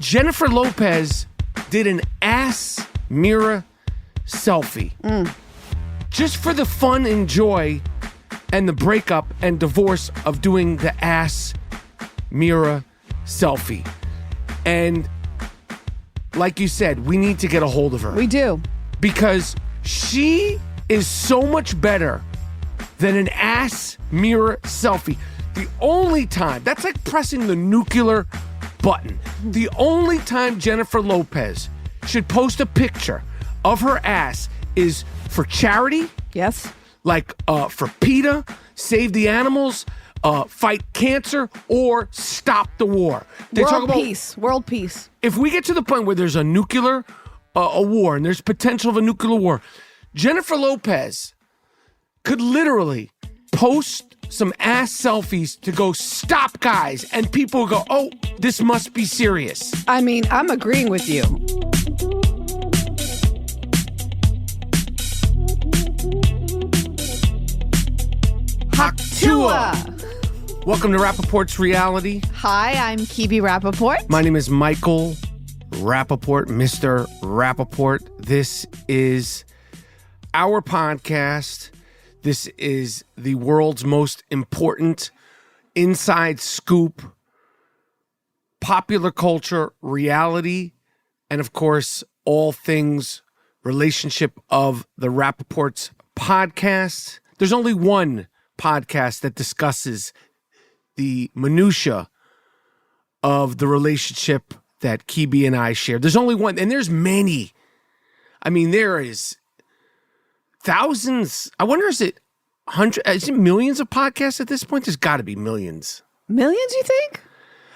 Jennifer Lopez did an ass mirror selfie. Just for the fun and joy and the breakup and divorce of doing the ass mirror selfie. And like you said, we need to get a hold of her. We do. Because she is so much better than an ass mirror selfie. The only time, that's like pressing the nuclear button. The only time Jennifer Lopez should post a picture of her ass is for charity. Yes. Like for PETA, Save the Animals, fight cancer, or stop the war. They talk about peace. World peace. If we get to the point where there's a nuclear a war and there's potential of a nuclear war, Jennifer Lopez could literally post some ass selfies to go, stop, guys. And people will go, oh, this must be serious. I mean, I'm agreeing with you. Haktua. Welcome to Rapaport'S Reality. Hi, I'm Kebe Rapaport. My name is Michael Rapaport, Mr. Rapaport. This is our podcast. This is the world's most important inside scoop, popular culture, reality, and of course, all things relationship of the Rapaport'S podcast. There's only one podcast that discusses the minutia of the relationship that Kebe and I share. There's only one, and there's many. I mean, there is thousands. I wonder, is it millions of podcasts at this point? There's got to be millions. Millions, you think?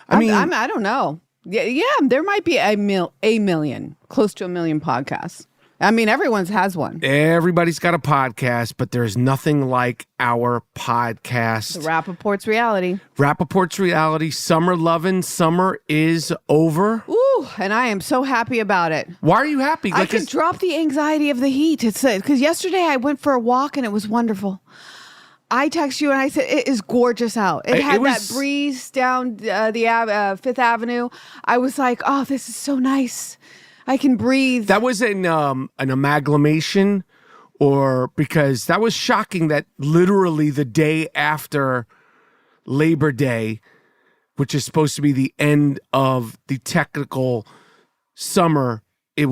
I mean, I don't know. Yeah, there might be a million, close to a million podcasts. I mean, everyone's has one. Everybody's got a podcast, but there's nothing like our podcast. The Rapaport'S Reality. Rapaport'S Reality. Summer lovin'. Summer is over. Ooh, and I am so happy about it. Why are you happy? I can drop the anxiety of the heat. It's because yesterday I went for a walk and it was wonderful. I text you and I said, it is gorgeous out. It had that breeze down the Fifth Avenue. I was like, oh, this is so nice. I can breathe. That was an amalgamation, or because that was shocking that literally the day after Labor Day, which is supposed to be the end of the technical summer, it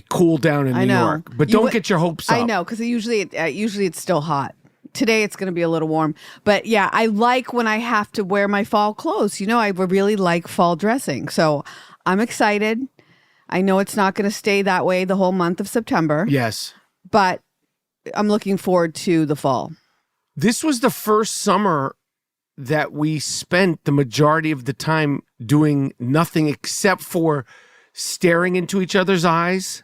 cooled down in New York. But don't get your hopes up. I know, because usually it's still hot. Today it's going to be a little warm. But yeah, I like when I have to wear my fall clothes. You know, I really like fall dressing. So I'm excited. I know it's not going to stay that way the whole month of September. Yes. But I'm looking forward to the fall. This was the first summer that we spent the majority of the time doing nothing except for staring into each other's eyes.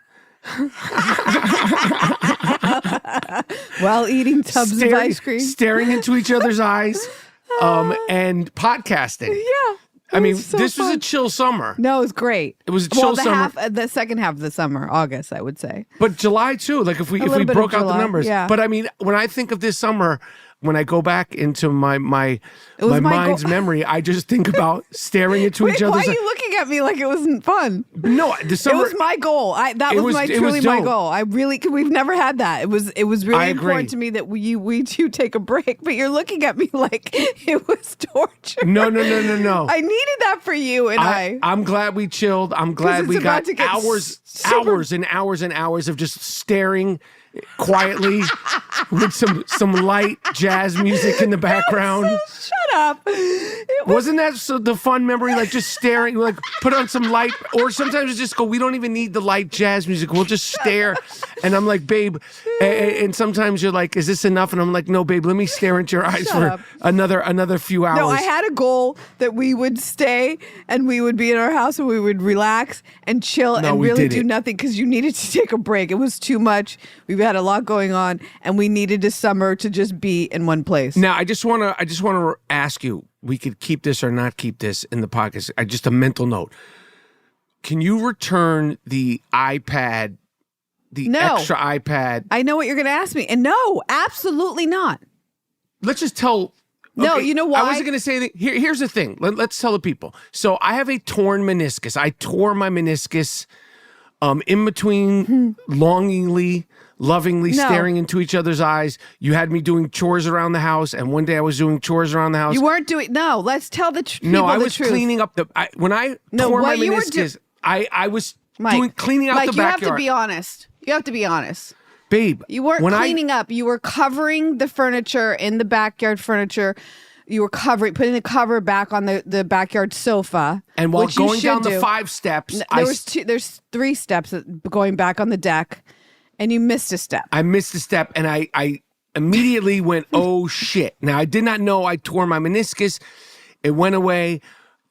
While eating tubs of ice cream. Staring into each other's eyes and podcasting. Yeah. I mean, so this fun. was a chill summer. No, it was great. It was a chill summer. The second half of the summer, August, I would say. But July too. Like if we broke out the numbers. Yeah. But I mean, when I think of this summer, when I go back into my mind's memory, I just think about staring into each other's. Why are you looking at me like it wasn't fun? No, the summer. It was my goal. That was truly my goal. We've never had that. It was really important to me that we do take a break. But you're looking at me like it was torture. No. I needed that for you and I. I'm glad we chilled. I'm glad we got hours and hours and hours of just staring quietly with some light jazz music in the background. Shut up. Wasn't that the fun memory? Like just staring, like put on some light, or sometimes we just go, we don't even need the light jazz music. We'll just stare. And I'm like, babe, and sometimes you're like, is this enough? And I'm like, no, babe, let me stare into your eyes for another few hours. No, I had a goal that we would stay and we would be in our house and we would relax and chill and really do nothing because you needed to take a break. It was too much. We've had a lot going on and we needed a summer to just be in one place. Now, I just want to ask you, we could keep this or not keep this in the podcast. Just a mental note. Can you return the iPad, extra iPad? I know what you're going to ask me. And no, absolutely not. Let's just tell No, you know why? I wasn't going to say anything. Here's the thing. Let's tell the people. So I have a torn meniscus. I tore my meniscus in between longingly, lovingly staring into each other's eyes. You had me doing chores around the house, and one day I was doing chores around the house. You weren't doing. No, let's tell the truth. No, I was cleaning up when I tore my meniscus. I was cleaning out the backyard. You have to be honest. You have to be honest. Babe, you weren't cleaning up. You were covering the furniture in the backyard furniture. You were putting the cover back on the backyard sofa. And while going down the 5 steps, there's 3 steps going back on the deck, and you missed a step. I missed a step, and I immediately went, oh shit. Now I did not know I tore my meniscus. It went away.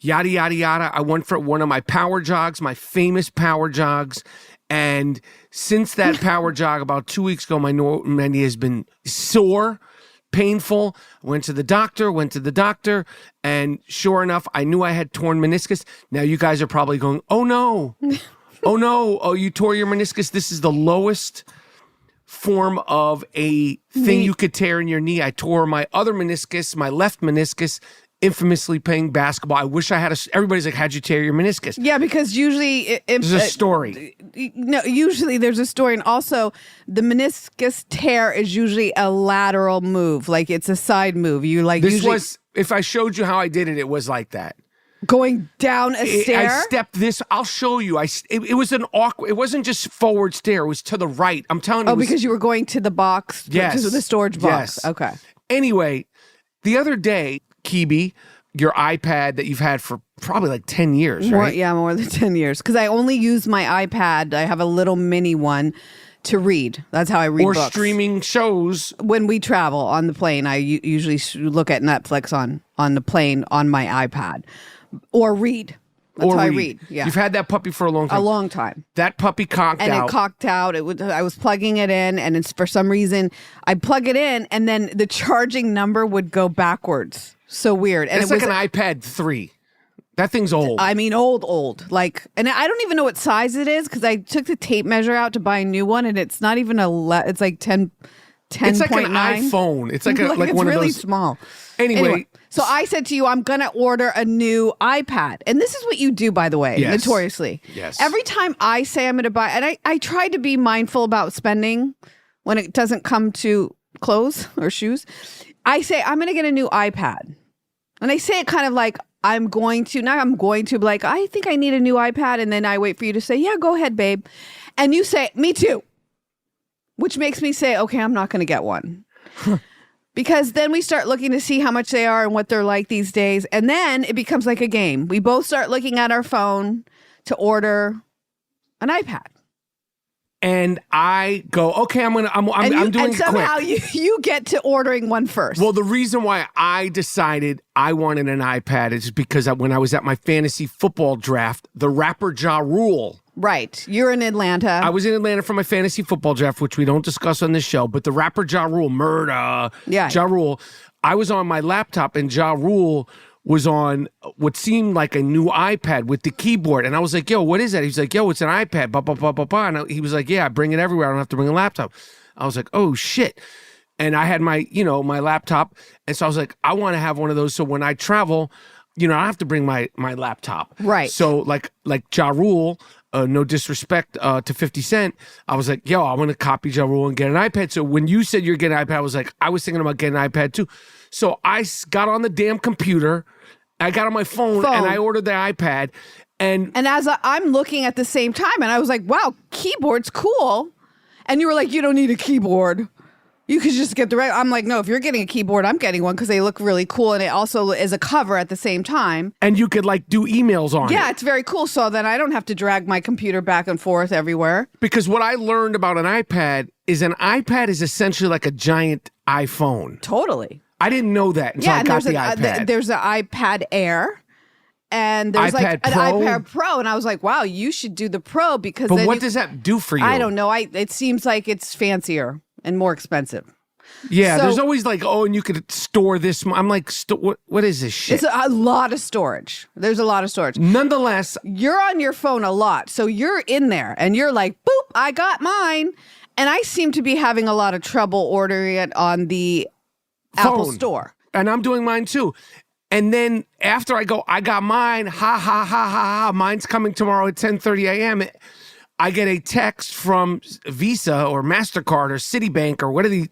Yada yada yada. I went for one of my power jogs, my famous power jogs. And since that power jog about 2 weeks ago, my knee has been sore, painful. Went to the doctor, and sure enough, I knew I had torn meniscus. Now you guys are probably going, oh no, oh no, oh, you tore your meniscus. This is the lowest form of a thing you could tear in your knee. I tore my other meniscus, my left meniscus, infamously playing basketball. I wish I had everybody's like, how'd you tear your meniscus? Yeah, because usually there's a story. No, usually there's a story. And also the meniscus tear is usually a lateral move. Like it's a side move. If I showed you how I did it, it was like that. Going down a stair? I stepped this. I'll show you. It was an awkward. It wasn't just forward stair. It was to the right. I'm telling you. Oh, because you were going to the box? Yes. To the storage box? Yes. Okay. Anyway, the other day, Kebe, your iPad that you've had for probably like 10 years, right? More than 10 years. Because I only use my iPad. I have a little mini one to read. That's how I read books. Or streaming shows. When we travel on the plane, I usually look at Netflix on the plane on my iPad. Or read. That's how I read. Yeah. You've had that puppy for a long time. A long time. That puppy conked out. And it conked out. I was plugging it in, and it's for some reason, I'd plug it in, and then the charging number would go backwards. So weird. And it's like an iPad 3. That thing's old. I mean, old. Like, and I don't even know what size it is because I took the tape measure out to buy a new one, and it's not even it's like 10. It's like an iPhone. It's like it's one really of those. Small. Anyway, so I said to you, I'm going to order a new iPad. And this is what you do, by the way, notoriously. Yes. Every time I say I'm going to buy, and I try to be mindful about spending when it doesn't come to clothes or shoes. I say, I'm going to get a new iPad. And I say it kind of like, but like, I think I need a new iPad. And then I wait for you to say, yeah, go ahead, babe. And you say, me too. Which makes me say, okay, I'm not going to get one. Because then we start looking to see how much they are and what they're like these days. And then it becomes like a game. We both start looking at our phone to order an iPad. And I go, okay, I'm doing it and somehow quick. you get to ordering one first. Well, the reason why I decided I wanted an iPad is because when I was at my fantasy football draft, the rapper Ja Rule. Right. You're in Atlanta. I was in Atlanta for my fantasy football draft, which we don't discuss on this show, but the rapper Ja Rule, Ja Rule, I was on my laptop and Ja Rule was on what seemed like a new iPad with the keyboard. And I was like, yo, what is that? He's like, yo, it's an iPad. Blah, blah, blah, blah, blah. And he was like, yeah, I bring it everywhere. I don't have to bring a laptop. I was like, oh, shit. And I had my laptop. And so I was like, I want to have one of those. So when I travel, I have to bring my laptop. Right. So like Ja Rule, no disrespect to 50 Cent, I was like, yo, I want to copy Ja Rule and get an iPad. So when you said you're getting an iPad, I was thinking about getting an iPad too. So I got on the damn computer, I got on my phone. And I ordered the iPad. And as I'm looking at the same time, and I was like, wow, keyboard's cool. And you were like, you don't need a keyboard. You could just get the right. I'm like, no, if you're getting a keyboard, I'm getting one because they look really cool. And it also is a cover at the same time. And you could do emails on it. Yeah, it's very cool. So then I don't have to drag my computer back and forth everywhere. Because what I learned about an iPad is essentially like a giant iPhone. Totally. I didn't know that until I got the iPad. There's an iPad Air. And there's an iPad Pro. And I was like, wow, you should do the Pro because But what does that do for you? I don't know. It seems like it's fancier and more expensive. Yeah, there's always and you could store this. I'm like, what is this shit? It's a lot of storage. There's a lot of storage. Nonetheless, you're on your phone a lot. So you're in there and you're like, boop, I got mine. And I seem to be having a lot of trouble ordering it on the Apple Store. And I'm doing mine too. And then after I go, I got mine, ha, ha, ha, ha, ha, mine's coming tomorrow at 10:30 a.m., I get a text from Visa or MasterCard or Citibank or wherever we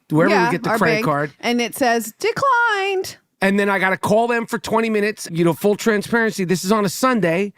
get the credit card. And it says, declined. And then I got to call them for 20 minutes. Full transparency, this is on a Sunday.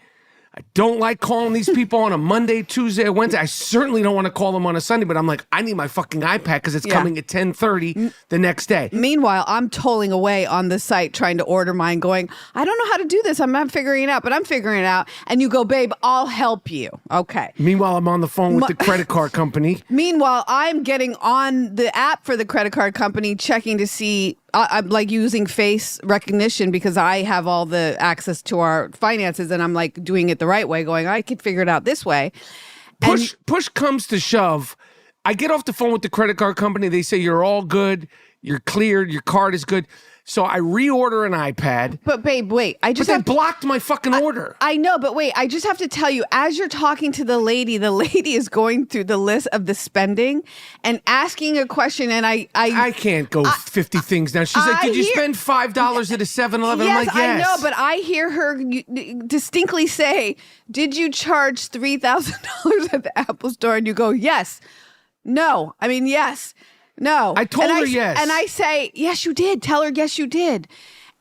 I don't like calling these people on a Monday, Tuesday, or Wednesday. I certainly don't want to call them on a Sunday, but I'm like, I need my fucking iPad because it's coming at 10:30 the next day. Meanwhile, I'm tolling away on the site trying to order mine going, I don't know how to do this. I'm not figuring it out, but I'm figuring it out. And you go, babe, I'll help you. Okay. Meanwhile, I'm on the phone with the credit card company. Meanwhile, I'm getting on the app for the credit card company, checking to see, I'm like using face recognition because I have all the access to our finances and I'm like doing it the right way, going, I could figure it out this way. Push comes to shove. I get off the phone with the credit card company. They say, you're all good. You're cleared. Your card is good. So I reorder an iPad. But babe, wait. They blocked my fucking order. I know, but wait. I just have to tell you, as you're talking to the lady is going through the list of the spending and asking a question, and I can't go 50 things now. She's like, did you spend $5 at a 7-Eleven? Yes, I'm like, yes. I know, but I hear her distinctly say, did you charge $3,000 at the Apple Store? And you go, yes. No. I mean, yes. No. I told her yes. And I say, yes, you did. Tell her, yes, you did.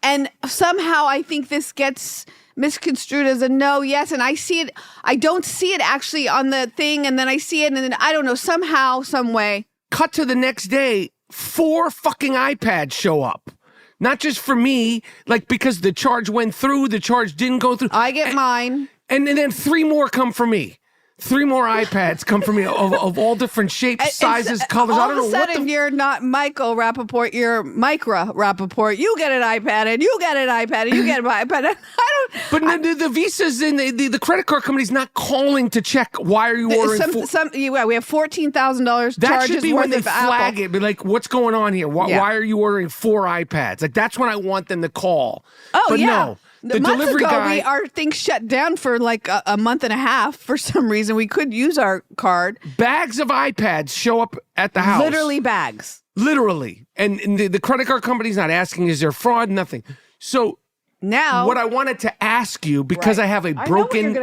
And somehow I think this gets misconstrued as a no, yes. And I see it. I don't see it actually on the thing. And then I see it. And then I don't know, somehow, some way. Cut to the next day, 4 fucking iPads show up. Not just for me, like because the charge went through, the charge didn't go through. I get mine. And then 3 more come for me. 3 more iPads come from me of all different shapes, sizes, colors. I don't know what. All of a sudden, you're not Michael Rapaport. You're Micra Rapaport. You get an iPad, and you get an iPad, and you get an iPad. I don't. But the visas and the credit card company's not calling to check why are you ordering. We have $14,000. That should be when they flag Apple. it. Be like, what's going on here? Why are you ordering 4 iPads? Like that's when I want them to call. Oh but yeah. No. The delivery guy, our thing shut down for like a month and a half for some reason. We could use our card. Bags of iPads show up at the house. Literally bags. Literally. And the credit card company's not asking, is there fraud? Nothing. So now, what I wanted to ask you, because I have a broken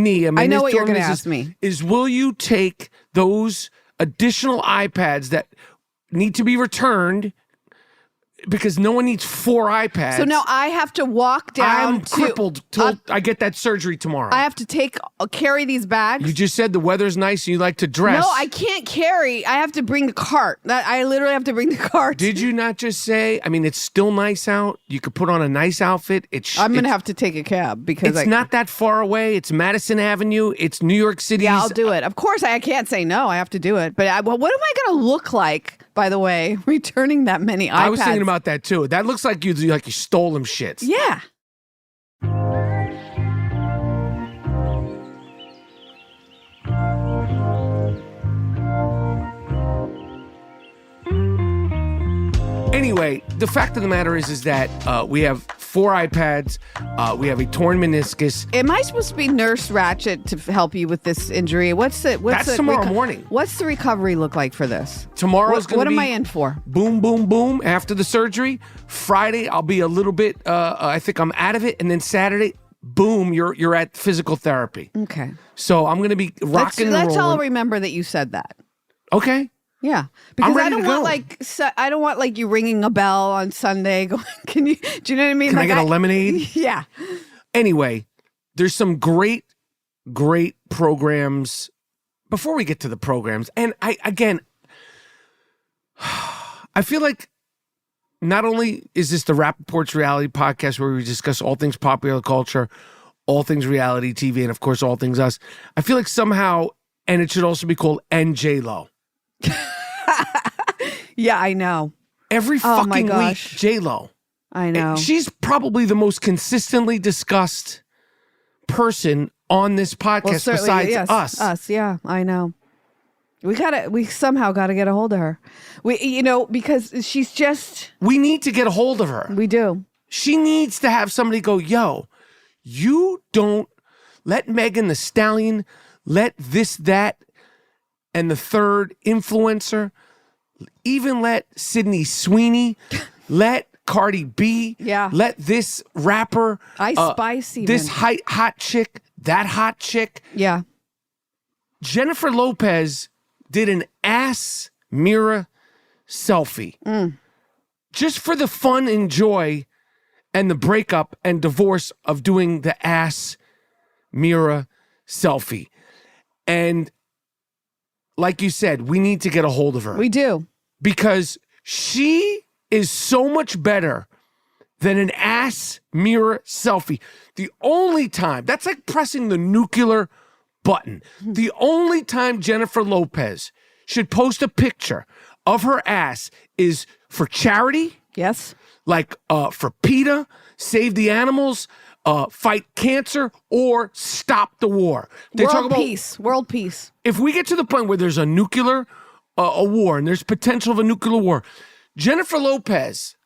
knee. I know what you're going to ask me. Is will you take those additional iPads that need to be returned? Because no one needs 4 iPads. So now I have to walk down. I'm crippled till I get that surgery tomorrow. I have to carry these bags. You just said the weather's nice and you like to dress. No, I can't carry. I have to bring the cart. I literally have to bring the cart. Did you not just say, I mean, it's still nice out. You could put on a nice outfit. I'm going to have to take a cab because it's not that far away. It's Madison Avenue. It's New York City. Yeah, I'll do it. Of course, I can't say no. I have to do it. But what am I going to look like, by the way, returning that many iPads? I was thinking about that too. That looks like you stole them shits. Yeah. Anyway, the fact of the matter is that we have 4 iPads. We have a torn meniscus. Am I supposed to be Nurse Ratchet to help you with this injury? That's tomorrow morning. What's the recovery look like for this? Tomorrow's going to be... What am I in for? Boom, boom, boom after the surgery. Friday, I'll be a little bit, I think I'm out of it. And then Saturday, boom, you're at physical therapy. Okay. So I'm going to be rocking and rolling. Let's all remember that you said that. Okay. Yeah, because I don't want like you ringing a bell on Sunday. Going, do you know what I mean? Can I get a lemonade? Yeah. Anyway, there's some great programs. Before we get to the programs, and I feel like not only is this the Rapaport'S reality podcast where we discuss all things popular culture, all things reality TV, and of course all things us. I feel like somehow, and it should also be called NJ-Lo. Yeah, I know. Every fucking week, J-Lo. I know. She's probably the most consistently discussed person on this podcast besides us. Us, yeah, I know. We somehow got to get a hold of her. Because she's just... We need to get a hold of her. We do. She needs to have somebody go, yo, you don't let Megan Thee Stallion, let this, that, and the third influencer, even let Sydney Sweeney, let Cardi B. Yeah. Let this rapper. Ice Spice even. This hot chick, that hot chick. Yeah. Jennifer Lopez did an ass mirror selfie. Just for the fun and joy and the breakup and divorce of doing the ass mirror selfie. And like you said, we need to get a hold of her. We do. Because she is so much better than an ass mirror selfie. The only time, that's like pressing the nuclear button. The only time Jennifer Lopez should post a picture of her ass is for charity. Yes. Like for PETA, Save the Animals, fight cancer, or stop the war. They talk about peace. World peace. If we get to the point where there's a nuclear a war and there's potential of a nuclear war, Jennifer Lopez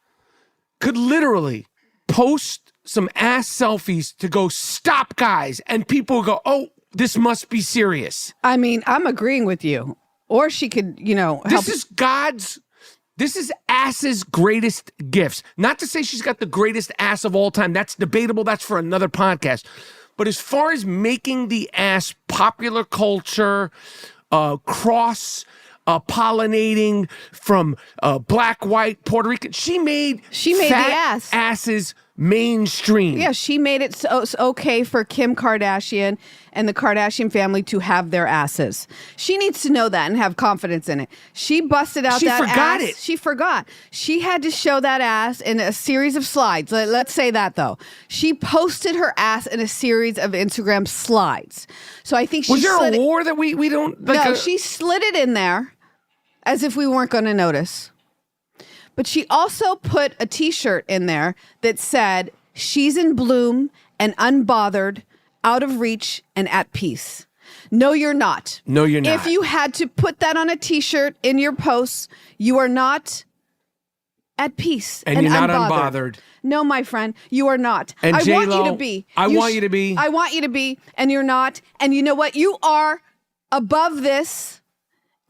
could literally post some ass selfies to go, stop, guys. And people will go, oh, this must be serious. I mean, I'm agreeing with you. Or she could, help. This is ass's greatest gifts. Not to say she's got the greatest ass of all time. That's debatable. That's for another podcast. But as far as making the ass popular culture, cross pollinating from black, white, Puerto Rican, she made the ass. Asses mainstream. Yeah, she made it so it's okay for Kim Kardashian and the Kardashian family to have their asses. She needs to know that and have confidence in it. She busted out that ass. She forgot it. She forgot. She had to show that ass in a series of slides. Let's say that, though. She posted her ass in a series of Instagram slides. So I think she Was there a war that we don't... Like no, she slid it in there as if we weren't going to notice. But she also put a T-shirt in there that said, she's in bloom and unbothered, out of reach and at peace. No, you're not. No, you're not. If you had to put that on a T-shirt in your posts, you are not at peace and you're not unbothered. No, my friend, you are not. And I J-Lo, want you to be. I want you to be. I want you to be, and you're not. And you know what? You are above this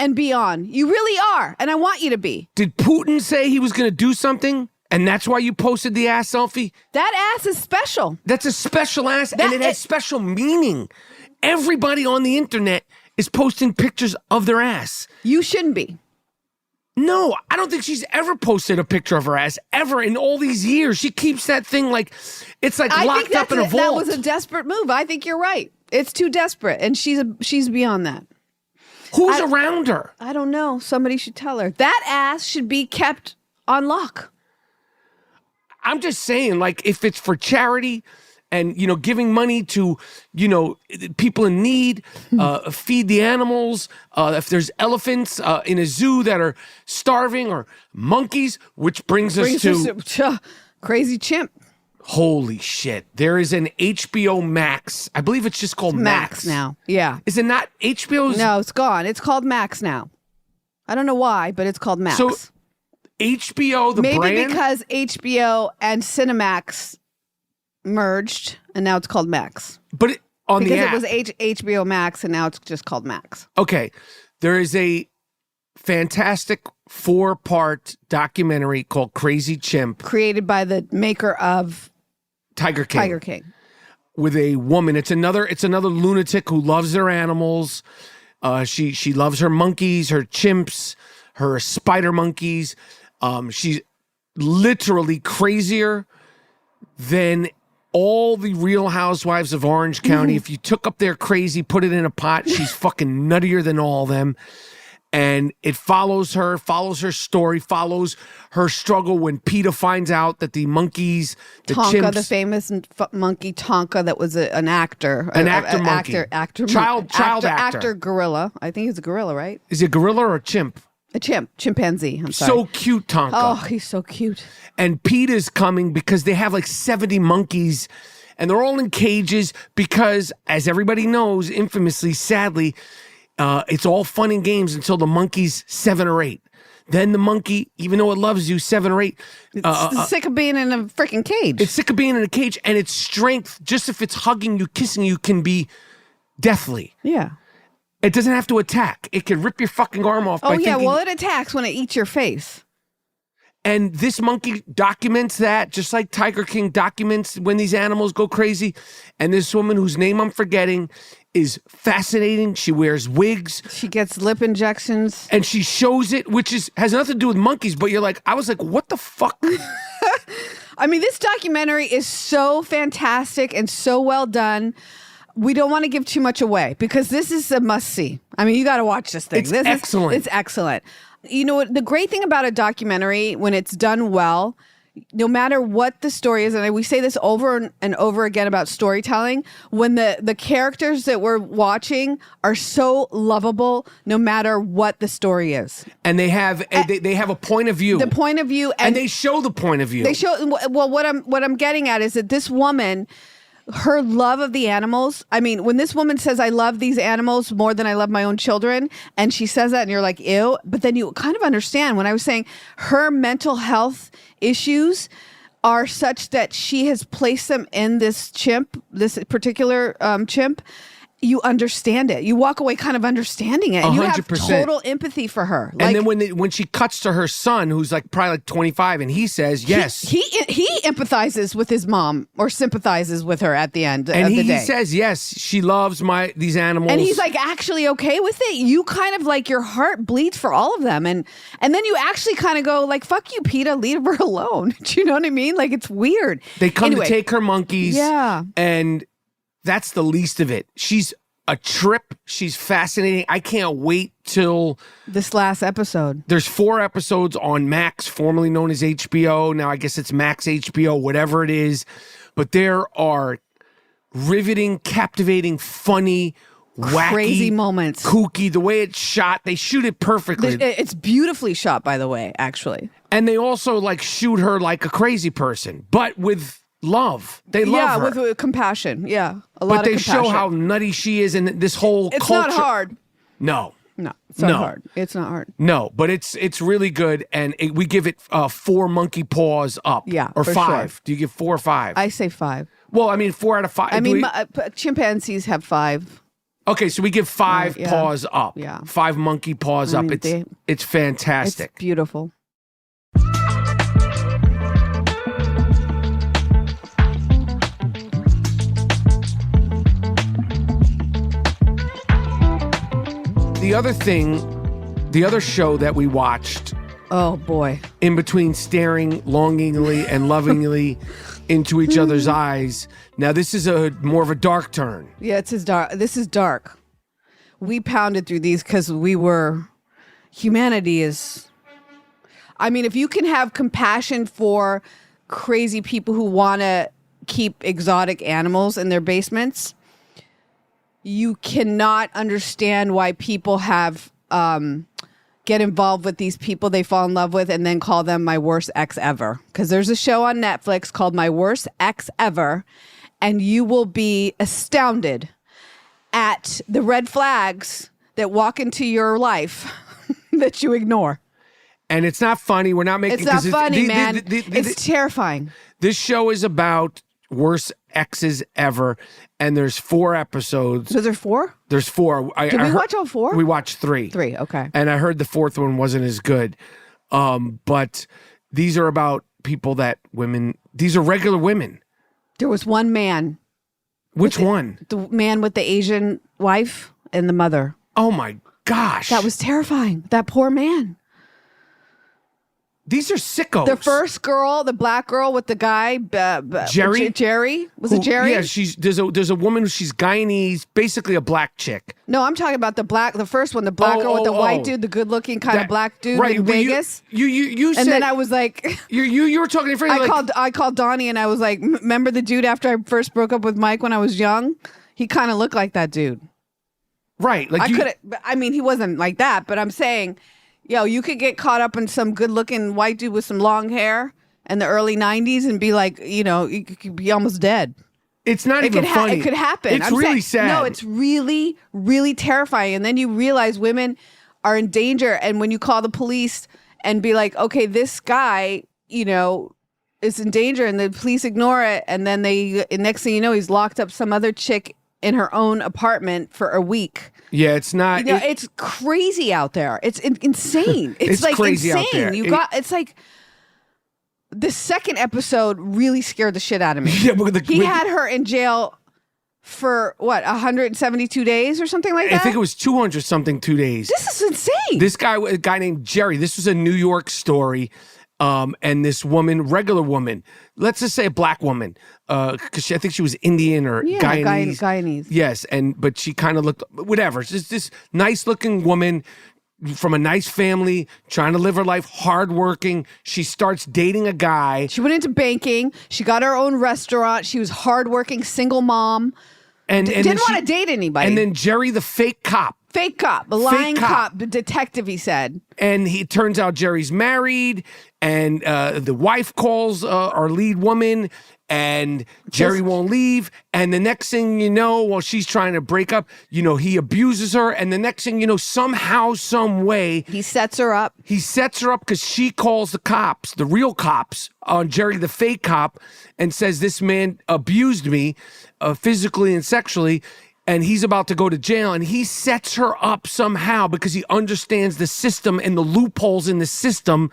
and beyond. You really are. And I want you to be. Did Putin say he was going to do something? And that's why you posted the ass selfie? That ass is special. That's a special ass, and it has special meaning. Everybody on the internet is posting pictures of their ass. You shouldn't be. No, I don't think she's ever posted a picture of her ass, ever in all these years. She keeps that thing like, it's like locked up in a vault. That was a desperate move. I think you're right. It's too desperate, and she's beyond that. Who's around her? I don't know. Somebody should tell her. That ass should be kept on lock. I'm just saying, like, if it's for charity and, giving money to, people in need, feed the animals, if there's elephants in a zoo that are starving, or monkeys, which brings us to Crazy Chimp. Holy shit. There is an HBO Max. I believe it's just called Max now. Yeah. Is it not HBO's? No, it's gone. It's called Max now. I don't know why, but it's called Max. So HBO, the brand? Maybe because HBO and Cinemax merged, and now it's called Max. But on the app. Because it was HBO Max, and now it's just called Max. Okay. There is a fantastic 4-part documentary called Crazy Chimp. Created by the maker of Tiger King. With a woman. It's another lunatic who loves her animals. She loves her monkeys, her chimps, her spider monkeys. She's literally crazier than all the Real Housewives of Orange County. If you took up their crazy, put it in a pot, she's fucking nuttier than all of them. And it follows her story, follows her struggle when PETA finds out that the monkeys, the Tonka, chimps, the famous monkey Tonka, that was an actor, monkey, child actor, gorilla. I think he's a gorilla, right? Is it gorilla or a chimp? A chimpanzee. I'm sorry. So cute, Tonka. Oh, he's so cute. And PETA's coming because they have like 70 monkeys, and they're all in cages because, as everybody knows, infamously, sadly, it's all fun and games until the monkey's 7 or 8. Then the monkey, even though it loves you, 7 or 8. It's sick of being in a freaking cage. It's sick of being in a cage, and its strength, just if it's hugging you, kissing you, can be deathly. Yeah. It doesn't have to attack. It can rip your fucking arm off. Oh, yeah. Well, it attacks when it eats your face. And this monkey documents that, just like Tiger King documents when these animals go crazy. And this woman whose name I'm forgetting is fascinating. She wears wigs. She gets lip injections. And she shows it, which has nothing to do with monkeys. But I was like, what the fuck? I mean, this documentary is so fantastic and so well done. We don't want to give too much away because this is a must-see. I mean, you got to watch this thing. It's excellent. It's excellent. You know what? The great thing about a documentary, when it's done well, no matter what the story is, and we say this over and over again about storytelling, when the characters that we're watching are so lovable, no matter what the story is. And they have they have a point of view. The point of view. And they show the point of view. They show, well, what I'm getting at is that this woman, her love of the animals. I mean, when this woman says, I love these animals more than I love my own children, and she says that and you're like, ew, but then you kind of understand when I was saying her mental health issues are such that she has placed them in this chimp, this particular chimp. You understand it. You walk away kind of understanding it. 100%. You have total empathy for her. And then when she cuts to her son, who's probably 25, and he says, yes. He empathizes with his mom or sympathizes with her at the end of the day. He says, yes, she loves these animals. And he's actually okay with it. You kind of your heart bleeds for all of them. And then you actually kind of go fuck you, PETA, leave her alone. Do you know what I mean? It's weird. They come to take her monkeys. Yeah. And that's the least of it. She's a trip. She's fascinating. I can't wait till this last episode. There's 4 episodes on Max, formerly known as HBO. Now I guess it's Max HBO, whatever it is. But there are riveting, captivating, funny, wacky, crazy moments. Kooky. The way it's shot, they shoot it perfectly. It's beautifully shot, by the way, actually. And they also shoot her like a crazy person, but with love. They love her. Yeah, with compassion. Yeah, a But lot of they compassion. show how nutty she is and this whole It's culture. not hard. No. It's not hard. It's not hard. No, but it's really good, and we give it 4 monkey paws up. Yeah, or for 5. sure. Do you give 4 or 5? I say 5. Well, I mean 4 out of 5. I mean, chimpanzees have 5. Okay, so we give 5 yeah. paws up. Yeah, 5 monkey paws up. It's fantastic. It's beautiful. The other show that we watched. Oh boy! In between staring longingly and lovingly into each other's eyes. Now this is more of a dark turn. Yeah, this is dark. We pounded through these because humanity is. I mean, if you can have compassion for crazy people who want to keep exotic animals in their basements, you cannot understand why people have get involved with these people they fall in love with and then call them my worst ex ever. Because there's a show on Netflix called My Worst Ex Ever, and you will be astounded at the red flags that walk into your life that you ignore. And it's not funny. We're not making. It's not funny, man. It's terrifying. This show is about worst exes ever, and there's 4 episodes. So there's 4? There's 4. Did we watch all 4? We watched 3. 3, okay. And I heard the 4th one wasn't as good. But these are about people these are regular women. There was one man. Which one? The man with the Asian wife and the mother. Oh my gosh. That was terrifying. That poor man. These are sickos. The first girl, the black girl with the guy, Jerry. Jerry was it Jerry? Yeah, there's a woman who she's Guyanese, basically a black chick. No, I'm talking about the first one, the black girl with the white dude, the good looking kind of black dude in Vegas. You said, and then I was like, you were talking in front of I called Donnie and I was like, remember the dude after I first broke up with Mike when I was young? He kind of looked like that dude. Right. I mean, he wasn't like that, but I'm saying. Yo, you could get caught up in some good-looking white dude with some long hair in the early 90s and be like, you could be almost dead. It's not even funny. It could happen. It's really sad. No, it's really, really terrifying. And then you realize women are in danger. And when you call the police and be like, okay, this guy, is in danger, and the police ignore it. And then next thing you know, he's locked up some other chick in her own apartment for a week. Yeah, it's not. It's crazy out there. It's insane. It's like crazy insane. out there. It's like the second episode really scared the shit out of me. Yeah, but he had her in jail for what, 172 days or something like that? I think it was 200 something 2 days. This is insane. This guy, a guy named Jerry, this was a New York story. And this woman, regular woman, let's just say a black woman, because I think she was Indian or Guyanese. Guyanese. Yes, but she kind of looked, whatever. Just this nice looking woman from a nice family, trying to live her life, hardworking. She starts dating a guy. She went into banking. She got her own restaurant. She was hardworking, single mom. And didn't want to date anybody. And then Jerry, the fake cop. Fake cop, the lying cop, the detective, he said. And he turns out Jerry's married, and the wife calls our lead woman, and Jerry won't leave. And the next thing you know, while she's trying to break up, he abuses her. And the next thing you know, somehow, some way, he sets her up. He sets her up because she calls the cops, the real cops, on Jerry, the fake cop, and says, this man abused me physically and sexually. And he's about to go to jail, and he sets her up somehow because he understands the system and the loopholes in the system,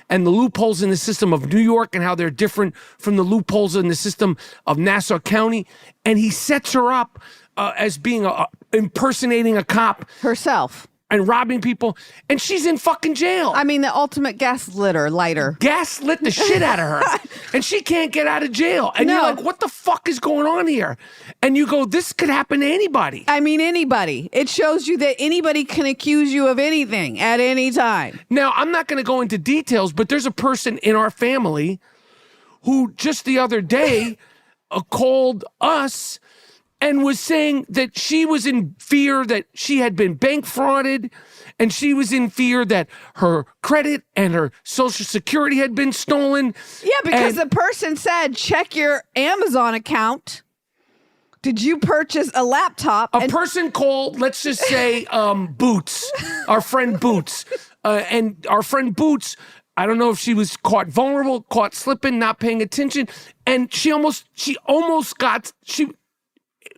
and the loopholes in the system of New York and how they're different from the loopholes in the system of Nassau County. And he sets her up as being impersonating a cop herself. And robbing people, and she's in fucking jail. I mean, the ultimate lighter. Gaslit the shit out of her, and she can't get out of jail. And you're like, what the fuck is going on here? And you go, this could happen to anybody. I mean, anybody. It shows you that anybody can accuse you of anything at any time. Now, I'm not going to go into details, but there's a person in our family who just the other day called us and was saying that she was in fear that she had been bank frauded, and she was in fear that her credit and her Social Security had been stolen. Yeah, because the person said, check your Amazon account. Did you purchase a laptop? A person called, let's just say, Boots, our friend Boots. And our friend Boots, I don't know if she was caught vulnerable, caught slipping, not paying attention, and she almost got...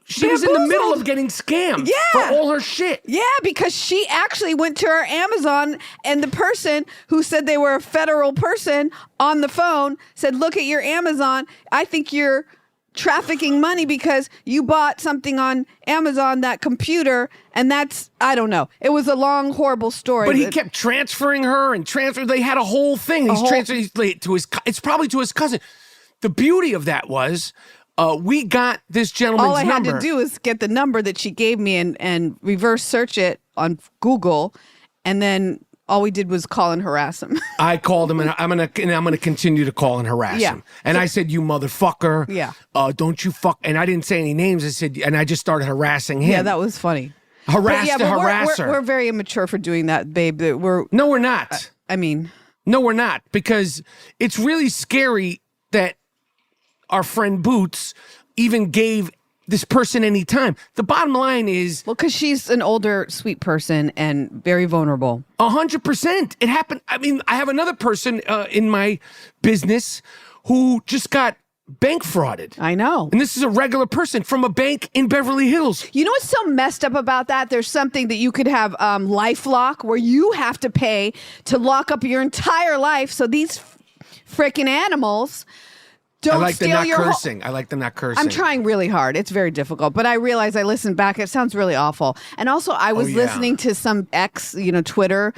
She was in the middle of getting scammed for all her shit. Yeah, because she actually went to her Amazon, and the person who said they were a federal person on the phone said, look at your Amazon. I think you're trafficking money because you bought something on Amazon, that computer, and that's, I don't know. It was a long, horrible story. But he kept transferring her and transferring. They had a whole thing. He's transferring to it's probably to his cousin. The beauty of that was... we got this gentleman's number. All I had to do is get the number that she gave me and reverse search it on Google, and then all we did was call and harass him. I called him, and I'm gonna continue to call and harass him. And I said, "You motherfucker! Yeah, don't you fuck!" And I didn't say any names. I said, and I just started harassing him. Yeah, that was funny. Harass the harasser. We're very immature for doing that, babe. No, we're not. No, we're not, because it's really scary that our friend Boots even gave this person any time. The bottom line is... Well, because she's an older, sweet person and very vulnerable. 100%. It happened. I mean, I have another person in my business who just got bank frauded. I know. And this is a regular person from a bank in Beverly Hills. You know what's so messed up about that? There's something that you could have LifeLock, where you have to pay to lock up your entire life. So these freaking animals... Don't I like the not cursing. I like the not cursing. I'm trying really hard. It's very difficult. But I realize I listened back. It sounds really awful. And also, I was listening to some Twitter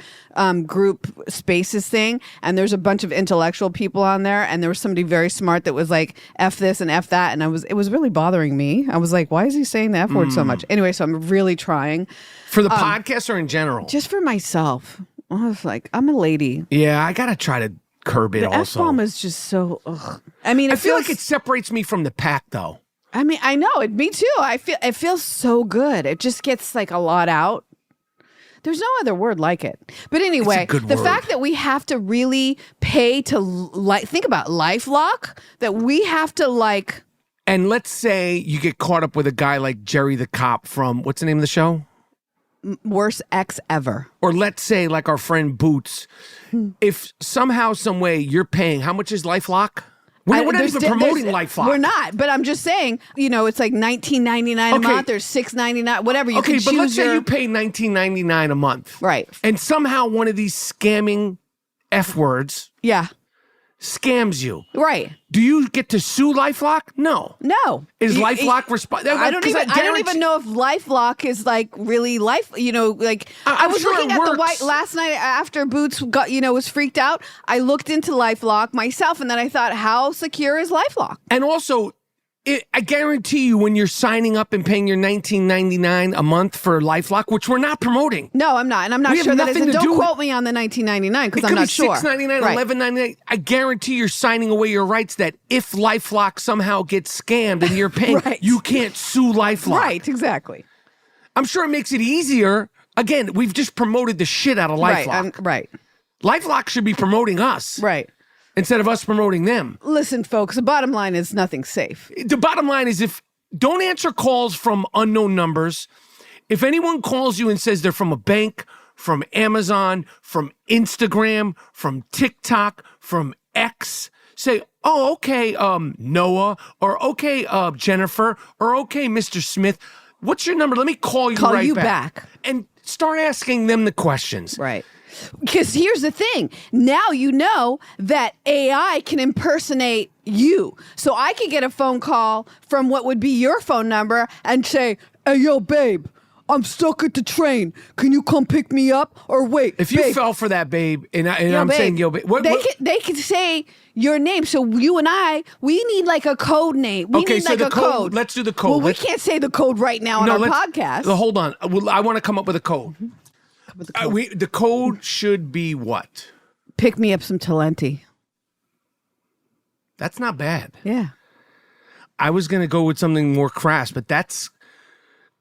group spaces thing. And there's a bunch of intellectual people on there. And there was somebody very smart that was like, F this and F that. And it was really bothering me. I was like, why is he saying the F word so much? Anyway, so I'm really trying. For the podcast or in general? Just for myself. I was like, I'm a lady. Yeah, I got to try to curb it the also. F-bomb is just so, ugh. I mean, I feel like it separates me from the pack, though. I mean, I know it. Me too. It feels so good. It just gets like a lot out. There's no other word like it. But anyway, the fact that we have to really pay to think about LifeLock, that we have to And let's say you get caught up with a guy like Jerry the cop from, what's the name of the show? Worst ex ever. Or let's say like our friend Boots. If somehow, some way you're paying, how much is LifeLock? We're not even promoting LifeLock. We're not, but I'm just saying, it's like $19.99 a month or $6.99, whatever. You can choose. But let's say you pay $19.99 a month. Right. And somehow one of these scamming F words scams you. Right. Do you get to sue LifeLock? No. No. Is LifeLock responsible? I don't even know if LifeLock is like really life. I was looking at the white last night after Boots got was freaked out. I looked into LifeLock myself, and then I thought, how secure is LifeLock? And also, I guarantee you, when you're signing up and paying your $19.99 a month for LifeLock, which we're not promoting. No, I'm not, and I'm not sure that is. Don't quote me on the $19.99 because I'm not sure. $6.99, $11.99. I guarantee you're signing away your rights that if LifeLock somehow gets scammed and you're paying, you can't sue LifeLock. Right, exactly. I'm sure it makes it easier. Again, we've just promoted the shit out of LifeLock. Right. LifeLock should be promoting us. Right. Instead of us promoting them. Listen, folks, the bottom line is nothing's safe. The bottom line is don't answer calls from unknown numbers. If anyone calls you and says they're from a bank, from Amazon, from Instagram, from TikTok, from X, say, oh, okay, Noah, or okay, Jennifer, or okay, Mr. Smith. What's your number? Let me call you back. And start asking them the questions. Right. Because here's the thing. Now you know that AI can impersonate you. So I could get a phone call from what would be your phone number and say, hey, yo, babe, I'm stuck at the train. Can you come pick me up? Or wait, if you fell for that, babe, and I'm babe, saying, yo, babe. They could say your name. So you and we need like a code name. We need like a code. Let's do the code. Well, we can't say the code right now on our podcast. Hold on. I want to come up with a code. The code should be what? Pick me up some Talenti. That's not bad. Yeah. I was going to go with something more crass, but that's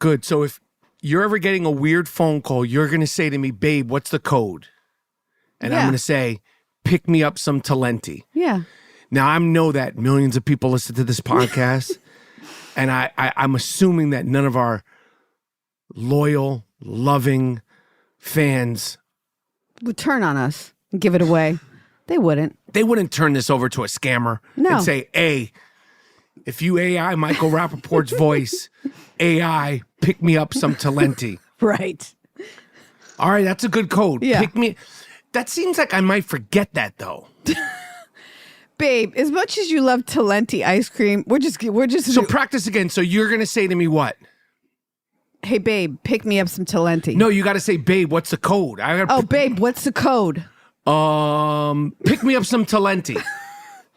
good. So if you're ever getting a weird phone call, you're going to say to me, babe, what's the code? And I'm going to say, pick me up some Talenti. Yeah. Now, I know that millions of people listen to this podcast, and I'm assuming that none of our loyal, loving fans would turn on us and give it away. They wouldn't. They wouldn't turn this over to a scammer and say, hey, if you AI Michael Rapaport's voice, AI, pick me up some Talenti. Right. All right, that's a good code. Yeah. Pick me. That seems like I might forget that, though. Babe, as much as you love Talenti ice cream, we're just. So practice again. So you're going to say to me what? Hey, babe, pick me up some Talenti. No, you got to say, babe, what's the code? Babe, what's the code? Pick me up some Talenti.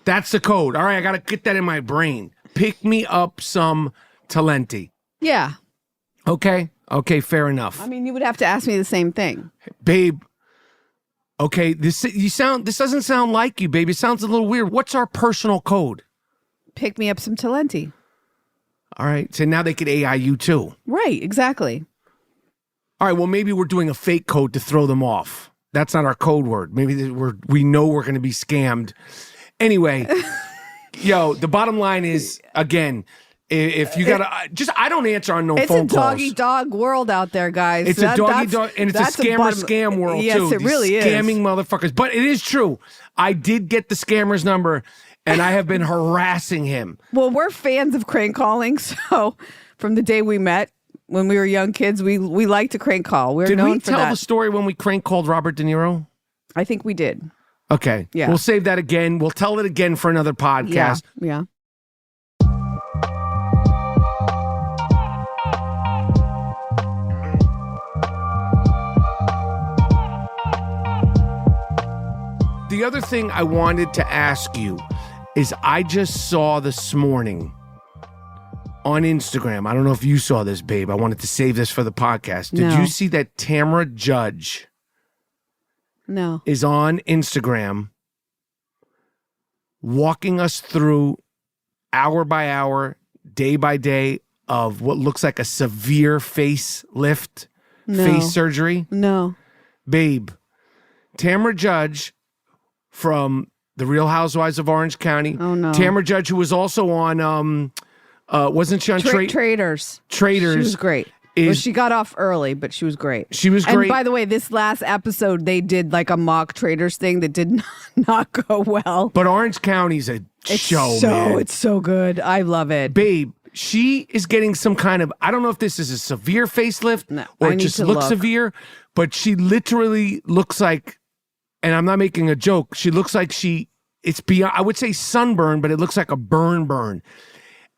That's the code. All right, I got to get that in my brain. Pick me up some Talenti. Yeah. Okay, fair enough. I mean, you would have to ask me the same thing. Babe, okay, this doesn't sound like you, babe. It sounds a little weird. What's our personal code? Pick me up some Talenti. All right, so now they could AI you too. Right, exactly. All right, well, maybe we're doing a fake code to throw them off. That's not our code word. Maybe we know we're going to be scammed. Anyway, yo, the bottom line is, again, if you got to, I don't answer unknown phone calls. It's a doggy-dog world out there, guys. It's a doggy-dog, and it's a scam world, too. Yes, it really is. Scamming motherfuckers. But it is true. I did get the scammer's number, and I have been harassing him. Well, we're fans of crank calling, so from the day we met, when we were young kids, we like to crank call. Did we tell the story when we crank called Robert De Niro? I think we did. Okay. Yeah. We'll save that again. We'll tell it again for another podcast. Yeah. The other thing I wanted to ask you is I just saw this morning on Instagram. I don't know if you saw this, babe. I wanted to save this for the podcast. Did you see that Tamara Judge is on Instagram walking us through hour by hour, day by day of what looks like a severe facelift, face surgery? No. Babe, Tamara Judge from The Real Housewives of Orange County. Oh, no. Tamara Judge, who was also on, wasn't she on Traitors? Traitors. She was great. She got off early, but she was great. She was great. And by the way, this last episode, they did like a mock Traitors thing that did not go well. But Orange County's a show, man. It's so good. I love it. Babe, she is getting some kind of, I don't know if this is a severe facelift or it just looks severe, but she literally looks like, and I'm not making a joke, she looks like she it's beyond, I would say sunburn, but it looks like a burn.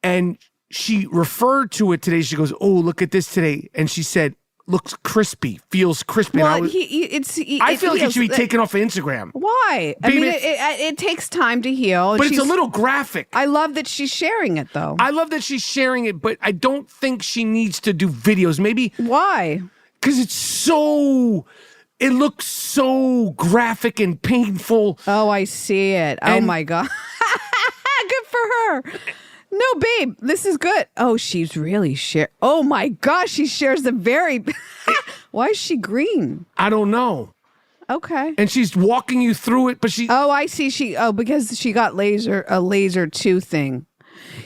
And she referred to it today. She goes, "Oh, look at this today." And she said, "Looks crispy, feels crispy." Well, I feel like it should be taken off of Instagram. Why? I mean, it takes time to heal. But it's a little graphic. I love that she's sharing it, though. I love that she's sharing it, but I don't think she needs to do videos. Maybe. Why? Because it looks so graphic and painful. Oh, I see it. Oh, my God. Good for her. No, babe, this is good. Oh, she's really Oh my gosh, she shares the very. Why is she green? I don't know. Okay. And she's walking you through it, but she. Oh, I see. Because she got a laser 2 thing.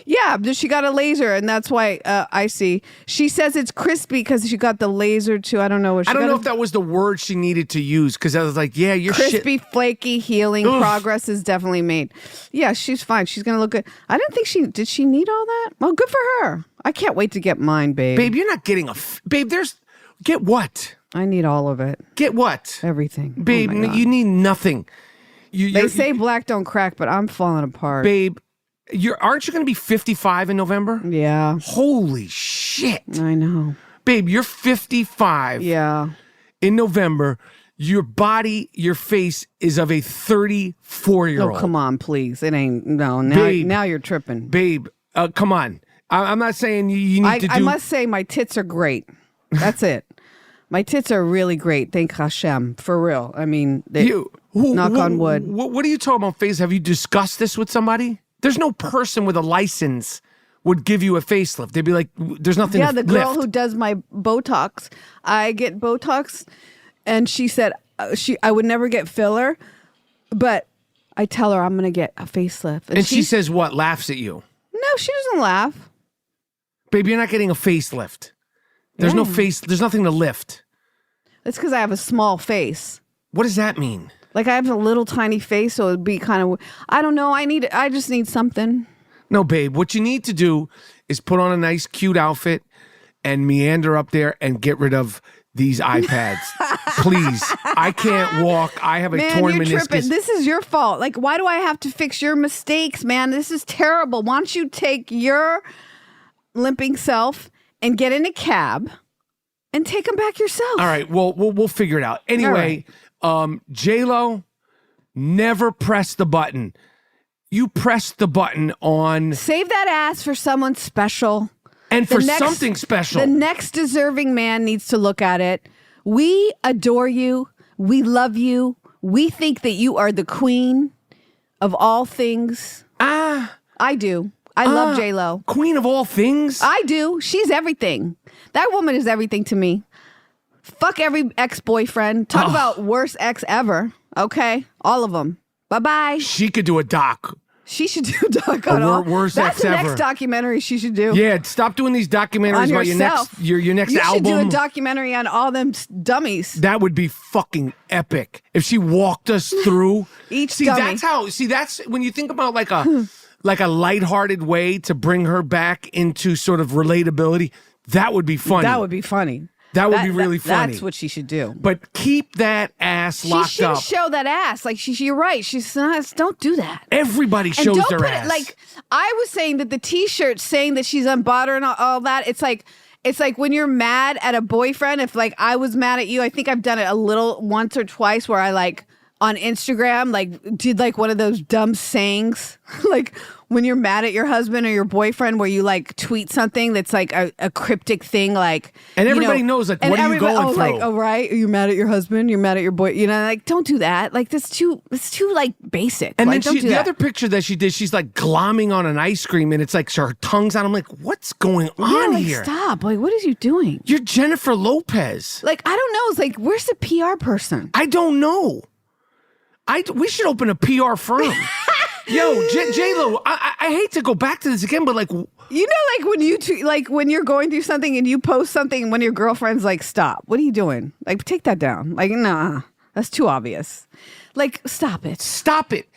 Yeah, she got a laser, and that's why I see. She says it's crispy because she got the laser 2. I don't know what. I don't know if that was the word she needed to use because I was like, yeah, you're crispy, flaky, healing. Oof. Progress is definitely made. Yeah, she's fine. She's gonna look good. I didn't think did. She need all that? Well, good for her. I can't wait to get mine, babe. Babe, you're not getting babe. Get what? I need all of it. Get what? Everything, babe. Oh you need nothing. They say black don't crack, but I'm falling apart, babe. Aren't you going to be 55 in November? Yeah. Holy shit. I know. Babe, you're 55. Yeah. In November, your face is of a 34-year-old. Oh, come on, please. It ain't. No, now you're tripping. Babe, come on. I'm not saying you need to do. I must say my tits are great. That's it. My tits are really great. Thank Hashem. For real. I mean, knock on wood. What are you talking about, face? Have you discussed this with somebody? There's no person with a license would give you a facelift. They'd be like, there's nothing to the girl lift. who does my Botox. I get Botox, and she said I would never get filler, but I tell her I'm going to get a facelift. And she says what? Laughs at you? No, she doesn't laugh. Baby, you're not getting a facelift. There's no face. There's nothing to lift. It's because I have a small face. What does that mean? Like I have a little tiny face, so it'd be kind of. I don't know. I just need something. No, babe. What you need to do is put on a nice, cute outfit and meander up there and get rid of these iPads, please. I can't walk. I have a torn meniscus. Tripping. This is your fault. Like, why do I have to fix your mistakes, man? This is terrible. Why don't you take your limping self and get in a cab and take them back yourself? All right. Well, we'll figure it out. Anyway. J-Lo, never press the button. You press the button on... Save that ass for someone special. And for something special. The next deserving man needs to look at it. We adore you. We love you. We think that you are the queen of all things. I do. I love J-Lo. Queen of all things? I do. She's everything. That woman is everything to me. Fuck every ex-boyfriend. Talk about worst ex ever. Okay? All of them. Bye-bye. She could do a doc. She should do a doc on all. Worst That's ex the ever. next documentary she should do. Yeah, stop doing these documentaries about your next you album. You should do a documentary on all them dummies. That would be fucking epic. If she walked us through. Each dummy. That's when you think about like a lighthearted way to bring her back into sort of relatability. That would be funny. That would be funny. That would be really funny. That's what she should do. But keep that ass locked up. She shouldn't show that ass. Like you're right. She's not. Don't do that. Everybody shows their ass. Like I was saying that the T-shirt saying that she's unbought and all that. It's like when you're mad at a boyfriend. If like I was mad at you, I think I've done it a little once or twice where I like on Instagram like did like one of those dumb sayings like. When you're mad at your husband or your boyfriend, where you like tweet something that's like a cryptic thing, like and everybody knows like what are you going through? Like, oh right, are you mad at your husband? You're mad at your boy? You know, like don't do that. Like it's too like basic. And like, then the other picture that she did, she's like glomming on an ice cream, and it's like her tongue's out. I'm like, what's going on here? Stop! Like, what is you doing? You're Jennifer Lopez. Like I don't know. It's like where's the PR person? I don't know. We should open a PR firm. Yo, J-Lo, I hate to go back to this again, but like... You know, like when you like when you're going through something and you post something and one of your girlfriend's like, stop. What are you doing? Like, take that down. Like, nah, that's too obvious. Like, stop it. Stop it.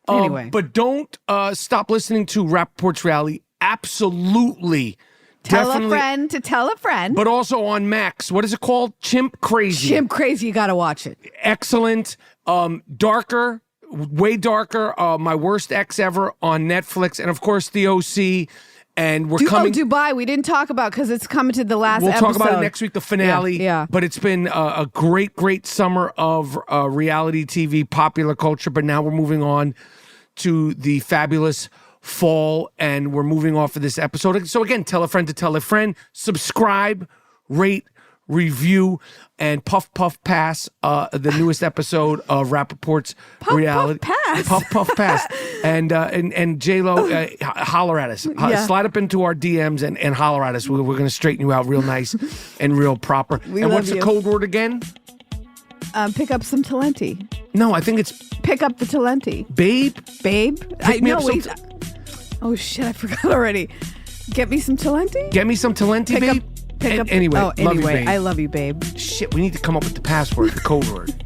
Anyway. But don't stop listening to Rapaport'S Rally. Absolutely. Tell a friend to tell a friend. But also on Max. What is it called? Chimp Crazy. Chimp Crazy. You got to watch it. Excellent. Darker. way darker. My Worst Ex Ever on Netflix, and of course the OC. And we're coming. Dubai. We didn't talk about because it's coming to the last. We'll episode. talk about it next week, the finale. Yeah. But it's been a great summer of reality TV, popular culture. But now we're moving on to the fabulous fall, and we're moving off of this episode. So again, tell a friend to tell a friend. Subscribe, rate, review, and Puff Pass, the newest episode of Rapaport's reality. Puff Pass. And J-Lo, holler at us. Slide up into our DMs and holler at us. We're going to straighten you out real nice and real proper. And what's the code word again? Pick up some Talenti. No, I think it's... Pick up the Talenti. Babe? Oh, shit, I forgot already. Get me some Talenti? Get me some Talenti, babe? Pick up. Anyway, love you, babe. I love you, babe. Shit, we need to come up with the password, the code word.